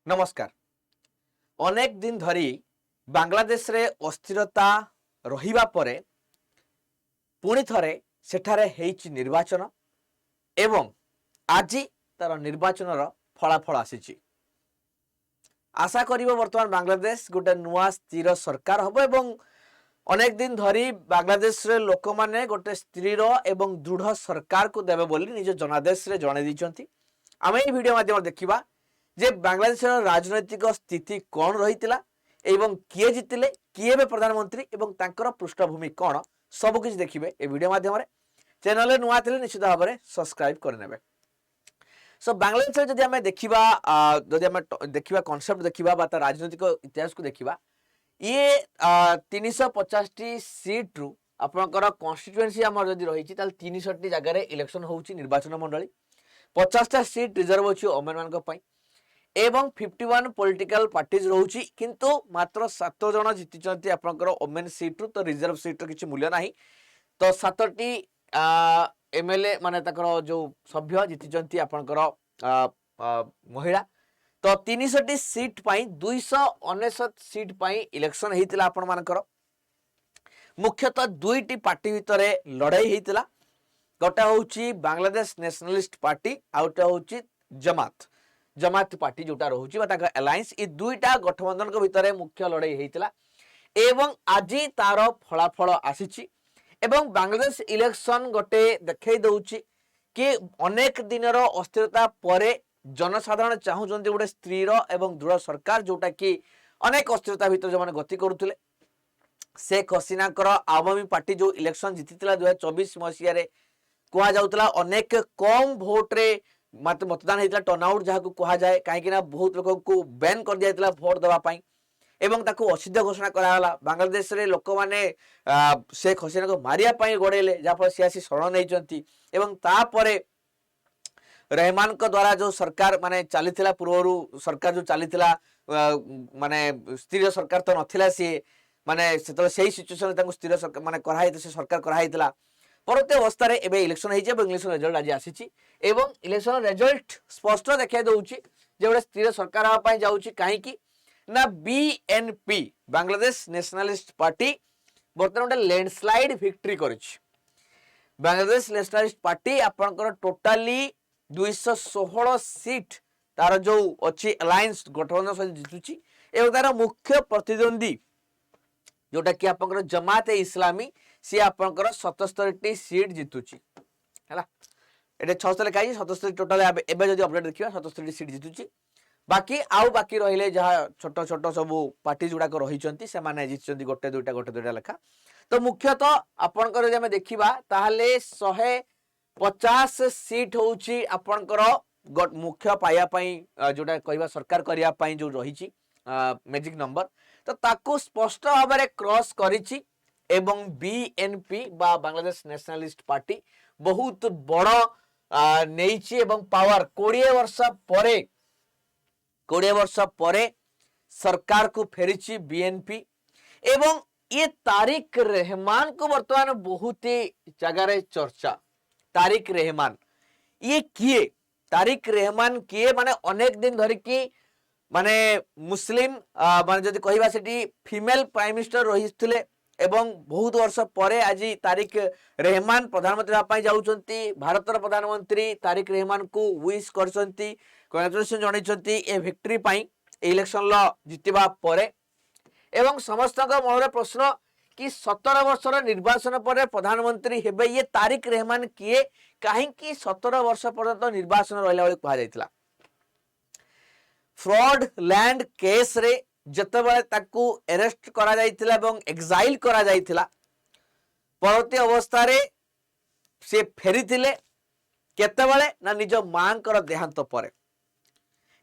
नमस्कार। अनेक दिन धरी बांग्लादेश रे अस्थिरता रहिबा परे पुणी थरे सेठारे हेइछि निर्वाचन एवं आज तार निर्वाचन फलाफल आसीछि। आशा करिबो वर्तमान बांग्लादेश गोटे नुआ स्थिर सरकार हबो एवं अनेक दिन धरी बांग्लादेश रे लोक माने गोटे स्थिर एवं दृढ़ सरकार को देबे बोली निज जनादेश रे जणे दिचंती। आमे ए वीडियो माध्यम देखिबा जे बांग्लादेश राजनैतिक स्थिति कौन रही एवं किए जितिले किए बे प्रधानमंत्री एवं तांकर पृष्ठभूमि कौन सबकि देखिए ए वीडियो माध्यम चैनल नुआ थे निश्चित भाव में सब्सक्राइब करने। सो बांग्लादेश जदि आम देखा जदि आम देखा कनसेप्ट देखा राजनैतिक इतिहास को देखा ये 350 सीट रु आपणकर कन्स्टिट्युएंसी आम जदि रही 300 जगह इलेक्शन होची निर्वाचन मंडली 50टा सीट रिजर्व अच्छी ओमेन मान एवं 51 पॉलिटिकल पार्टीज रोची किंतु मात्र 7 जन जीति आपनकर ओमेन सीट तो रिजर्व सीट किसी मूल्य नहीं तो 7टी एमएलए माने तकर जो सभ्य जीति आपनकर महिला तो 300 सीट पाई 299 सीट पाई इलेक्शन हेतिला आपन मानकर मुख्यतः दुईटी पार्टी भितरे लड़ाई हेतिला। गोटा होची बांग्लादेश नेशनलिस्ट पार्टी आउटा होची जमात पार्टी जोटा रोची अलायंस ये दुईटा गठबंधन को भितर मुख्य लड़ाई होता एवं आज तार फलाफल आसी एवं बांग्लादेश इलेक्शन गोटे देखई दउची कि अनेक दिनर अस्थिरता परे जनसाधारण चाहूचंती गोटे स्थिर एवं दृढ़ सरकार जोटा कि अनेक अस्थिरता भितर जो गति करुले शेख हसीना आवामी पार्टी जो इलेक्शन जीति 2024 मसीह कह जाउतला अनेक कम भोट रे मतदान होता टर्नआउट जहाँ को कह जाए कहीं बहुत लोक को बैन कर दिया भोट देवाई एवं ताकू असिद्ध घोषणा कराला। बांग्लादेश रे लोक माने शेख हसीना को मारिया गोड़ेले जहाँफल सी आसी शरण नहीं रहमान को द्वारा जो सरकार माने चली पूर्व सरकार जो चली माने स्थिर सरकार तो नथिला सी माने से सिचुएसन स्थिर सरकार माने कराई से सरकार कराई परवर्त अवस्था इलेक्शन इलेक्शन रिजल्ट आज आसी एवं इलेक्शन रिजल्ट स्पष्ट देखा दूसरी गोटे स्थिर सरकार हाँपाई जाऊँगी कहीं ना बीएनपी बांग्लादेश नेशनलिस्ट पार्टी बर्तमान गोटे लैंडस्लाइड विक्ट्री कर बांग्लादेश नेशनलिस्ट पार्टी आपंकर टोटाली 216 सीट तार जो अच्छी अलायंस गठबंधन सहित जितुची एवं तार मुख्य प्रतिद्वंदी जोटा कि आपंकर जमात इस्लामी सी आपंकर 77 सीट जितुची है ये 76 लिखा 77 टोटाल एवं जब अपडेट देखा 77 सीट जितुची बाकी रहिले जहाँ छोट छोट सब पार्टी गुड़ाक रही जीति गोटे दुईटा लेखा तो मुख्यतः आपंकर आम देखा ताहले 150 सीट होची आपंकर मुख्य पाइबा जोटा कहवा सरकार करने जो रही मैजिक नंबर तो ताकू स्पष्ट भाव में क्रॉस करिछि एवं बीएनपी बा बांग्लादेश नेशनलिस्ट पार्टी बहुत बड़ नहीं एवं पावर 20 वर्ष परे सरकार को फेरी बीएनपी एवं ये तारिक रहमान को वर्तमान बहुत ही जगह चर्चा। तारिक रहमान ये किए तारिक रहमान किए माने अनेक दिन धरिकी माने मुस्लिम माने जदि कहबा सेठी फीमेल प्राइम मिनिस्टर रही एवं बहुत वर्ष परे आज तारिक रहमान प्रधानमंत्री होगापाई जाउछंती भारतर प्रधानमंत्री तारिक रहमान को विश करछंती कांग्रेचुलेशन जणाइछंती ए विक्ट्री पाई इलेक्शन जितवा परे एवं समस्त मन प्रश्न कि 17 वर्षर निर्वाचन पर प्रधानमंत्री हेबे ये तारिक रहमान किए कहीं 17 वर्ष पर्यंत निर्वाचन रहिला बेले कहा जायतिला फ्रॉड लैंड केस रे जतबेले ताकू अरेस्ट करा जायतिला एवं एक्साइल करा जायतिला परवर्ती अवस्था रे से फेरीथिले केतेबेले ना निज मांकर देहांत परे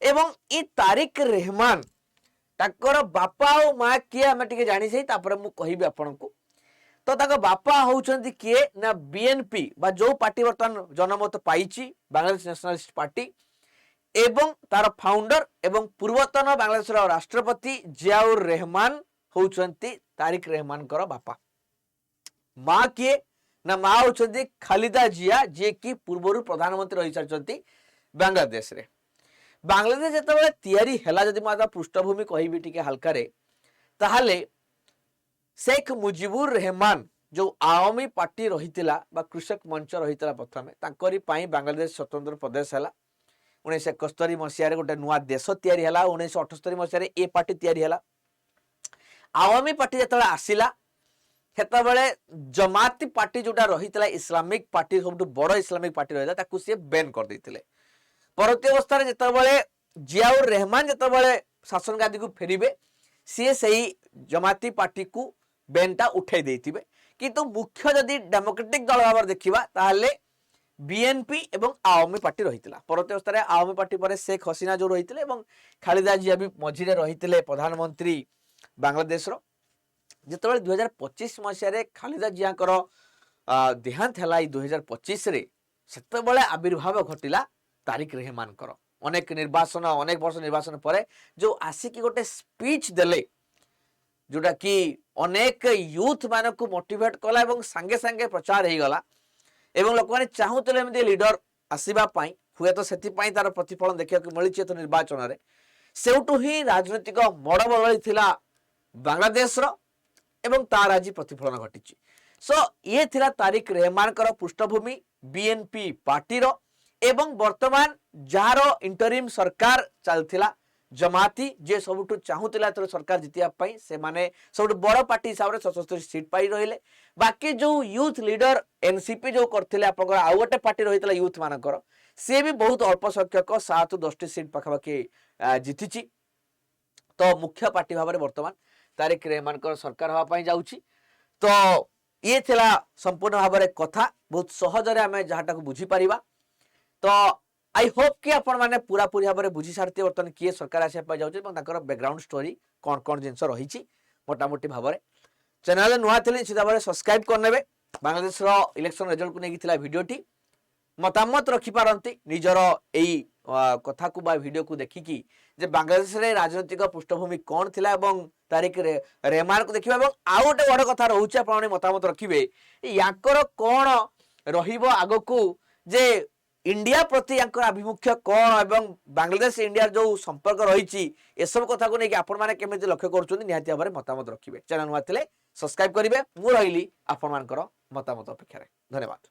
एवं ई तारिक रहमान ताकर बापा और माँ किए आम टे जानी से मु कहबी आपण को तो ताको बापा होउछंती किए ना बीएनपी बा जो पार्टी बर्तमान जनमत पाइछि बांग्लादेश नेशनलिस्ट पार्टी एवं तार फाउंडर एवं पूर्वतन बांग्लादेश राष्ट्रपति जियाउर रहमान होउछंती तारिक रहमान कर बापा। माँ किए ना माँ होउछंती खालिदा जिया जे कि पूर्व प्रधानमंत्री रही सारिछंती बांग्लादेश रे। बांग्लादेश जितेबाला तैयारी है जदि मैं पृष्ठभूमि कहबी टी हल्कार ताहले शेख मुजिबुर रहमान जो आवामी पार्टी रही कृषक मंच रही प्रथम बांग्लादेश स्वतंत्र प्रदेश है 1971 मसीह गोटे नुआ देश तैयारी है 1978 मसीह ए पार्टी तैयारी है आवामी पार्टी जो आसला सेतबले जमाती पार्टी जोटा रही इस्लामिक पार्टी सब बड़ इस्लामिक पार्टी रही सी बैन कर देते परवर्ती अवस्था जितेबाला जियाउर रहमान जितेबाला शासन गादी को फेरबे सी से जमाती पार्टी को बैनटा उठे देथिबे किंतु मुख्य जदि डेमोक्रेटिक दल भाव देखा ताहले बीएनपी एवं आवामी पार्टी रही परवर्ती अवस्था आवामी पार्टी पर शेख हसीना जो रही खालिदा जिया भी मझे रही प्रधानमंत्री बांग्लादेश जिते 2025 मसीह खालिदा जिया देहांत है 2025 से आविर्भाव घटिला तारिक रहमान अनेक निर्वाचन अनेक वर्ष निर्वाचन पर जो आसिक गोटे स्पीच देले जोटा कि अनेक यूथ मान को मोटिवेट कला एवं सांगे सांगे प्रचार हो गला एवं लोक मैंने चाहूले एमती लीडर आसवाई हुए तो से तार प्रतिफलन देखा मिली तो निर्वाचन में सेउटू ही राजनैतिक मड़ बदली बांग्लादेश एवं तार आज प्रतिफलन घटी सो ये थिला तारिक रहमान पृष्ठभूमि बीएनपी पार्टी एवं वर्तमान जार इंटरिम सरकार चलथिला जमाती जे सबुठु चाहूला तो सरकार जितिया से माने सब बड़ पार्टी हिसाब से 77 सीट पाई रहिले बाकी जो यूथ लीडर एनसीपी जो करथिले आपनकर आउ गोटे पार्टी रहितला यूथ मानकर से भी बहुत अल्प संख्यक 7-10 सीट पाखापाखि जीतिची तो मुख्य पार्टी भाव में वर्तमान तारिक रहमान सरकार हवाई जाउची तो ये थिला संपूर्ण भाव में कथा बहुत सहजरे आम जहाँटा बुझी पारिबा तो आई होप कि आपण माने पूरा पूरी भाव में बुझी सारती बर्तमान किए सरकार आसपा जाऊँच बैकग्राउंड स्टोरी कौन कौन जिनस रही मोटामोटी भाव में चैनल नुआ थी सीधा भाव सब्सक्राइब करने बांग्लादेश इलेक्शन रिजल्ट को लेकिन भिडटी मतामत रखिपारती निजर यही कथा को वीडियो को देखिकी जे बांग्लादेश रे राजनीतिक पृष्ठभूमि कौन थिला एवं तारिक रहमान को देखिबा एवं आउ गोटे बड़ कथा रहउछ आपण मतामत रखिबे याकर कौन रहिबो आगो को जे इंडिया प्रति यांकर आभिमुख्य कौन एवं बांग्लादेश इंडिया जो संपर्क रही ए सब कथा को लेकिन आपण माने केमिति लक्ष्य करूछन निहाती भाबरे मतामत रखिबे चैनल नुआ थिले सब्सक्राइब करिवे मु रहिली आपण मानकर मतामत अपेक्षा धन्यवाद।